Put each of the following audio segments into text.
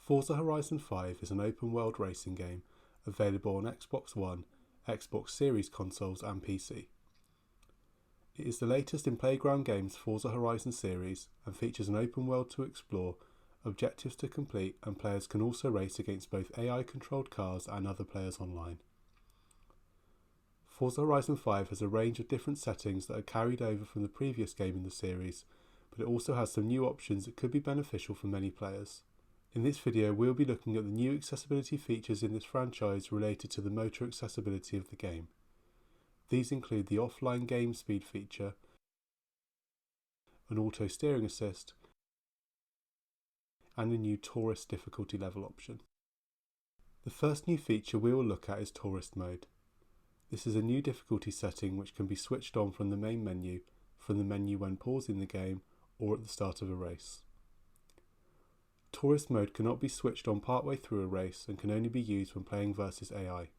Forza Horizon 5 is an open-world racing game available on Xbox One, Xbox Series consoles and PC. It is the latest in Playground Games' Forza Horizon series and features an open world to explore, objectives to complete, and players can also race against both AI-controlled cars and other players online. Forza Horizon 5 has a range of different settings that are carried over from the previous game in the series, but it also has some new options that could be beneficial for many players. In this video, we'll be looking at the new accessibility features in this franchise related to the motor accessibility of the game. These include the offline game speed feature, an auto steering assist, and a new tourist difficulty level option. The first new feature we will look at is tourist mode. This is a new difficulty setting which can be switched on from the main menu, from the menu when pausing the game, or at the start of a race. Tourist mode cannot be switched on partway through a race and can only be used when playing versus AI.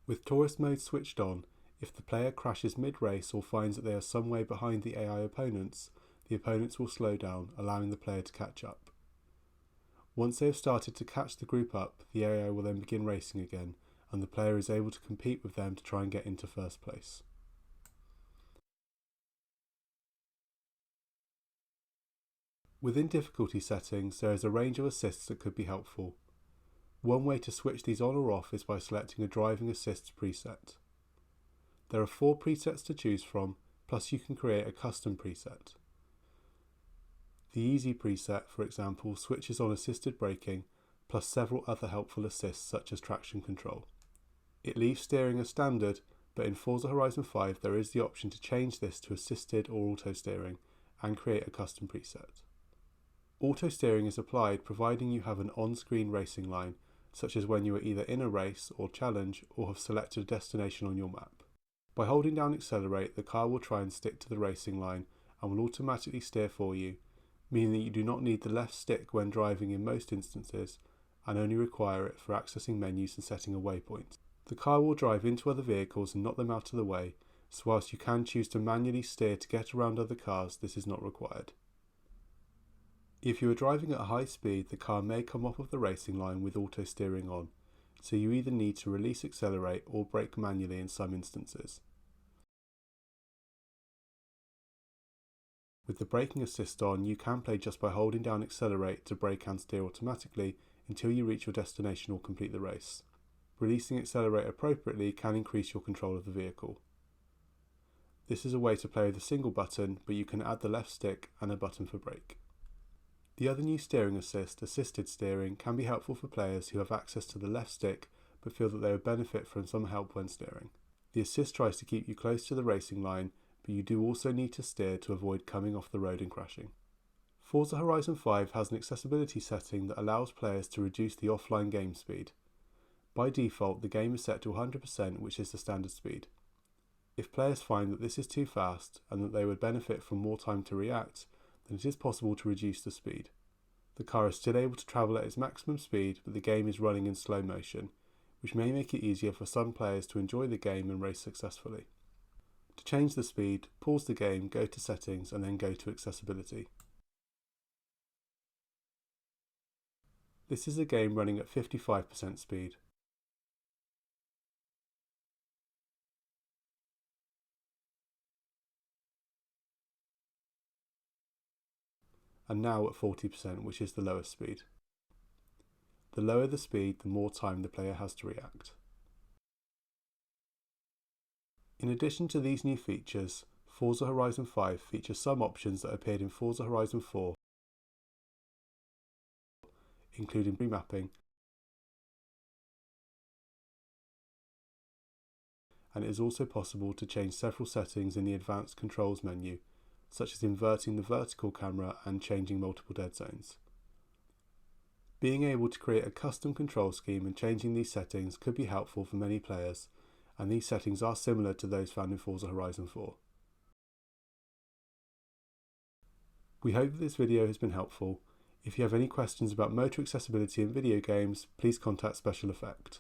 With tourist mode switched on, if the player crashes mid-race or finds that they are some way behind the AI opponents, the opponents will slow down, allowing the player to catch up. Once they have started to catch the group up, the AI will then begin racing again, and the player is able to compete with them to try and get into first place. Within difficulty settings, there is a range of assists that could be helpful. One way to switch these on or off is by selecting a driving assists preset. There are 4 presets to choose from, plus you can create a custom preset. The easy preset, for example, switches on assisted braking, plus several other helpful assists such as traction control. It leaves steering as standard, but in Forza Horizon 5 there is the option to change this to assisted or auto steering and create a custom preset. Auto steering is applied providing you have an on-screen racing line, such as when you are either in a race or challenge or have selected a destination on your map. By holding down accelerate, the car will try and stick to the racing line and will automatically steer for you, meaning that you do not need the left stick when driving in most instances and only require it for accessing menus and setting a waypoint. The car will drive into other vehicles and knock them out of the way, so whilst you can choose to manually steer to get around other cars, this is not required. If you are driving at a high speed, the car may come off of the racing line with auto steering on, so you either need to release accelerate or brake manually in some instances. With the braking assist on, you can play just by holding down accelerate to brake and steer automatically until you reach your destination or complete the race. Releasing accelerate appropriately can increase your control of the vehicle. This is a way to play with a single button, but you can add the left stick and a button for brake. The other new steering assist, assisted steering, can be helpful for players who have access to the left stick but feel that they would benefit from some help when steering. The assist tries to keep you close to the racing line, but you do also need to steer to avoid coming off the road and crashing. Forza Horizon 5 has an accessibility setting that allows players to reduce the offline game speed. By default, the game is set to 100%, which is the standard speed. If players find that this is too fast and that they would benefit from more time to react, then it is possible to reduce the speed. The car is still able to travel at its maximum speed, but the game is running in slow motion, which may make it easier for some players to enjoy the game and race successfully. To change the speed, pause the game, go to settings, and then go to accessibility. This is a game running at 55% speed. And now at 40%, which is the lowest speed. The lower the speed, the more time the player has to react. In addition to these new features, Forza Horizon 5 features some options that appeared in Forza Horizon 4, including remapping, and it is also possible to change several settings in the advanced controls menu, such as inverting the vertical camera and changing multiple dead zones. Being able to create a custom control scheme and changing these settings could be helpful for many players, and these settings are similar to those found in Forza Horizon 4. We hope that this video has been helpful. If you have any questions about motor accessibility in video games, please contact SpecialEffect.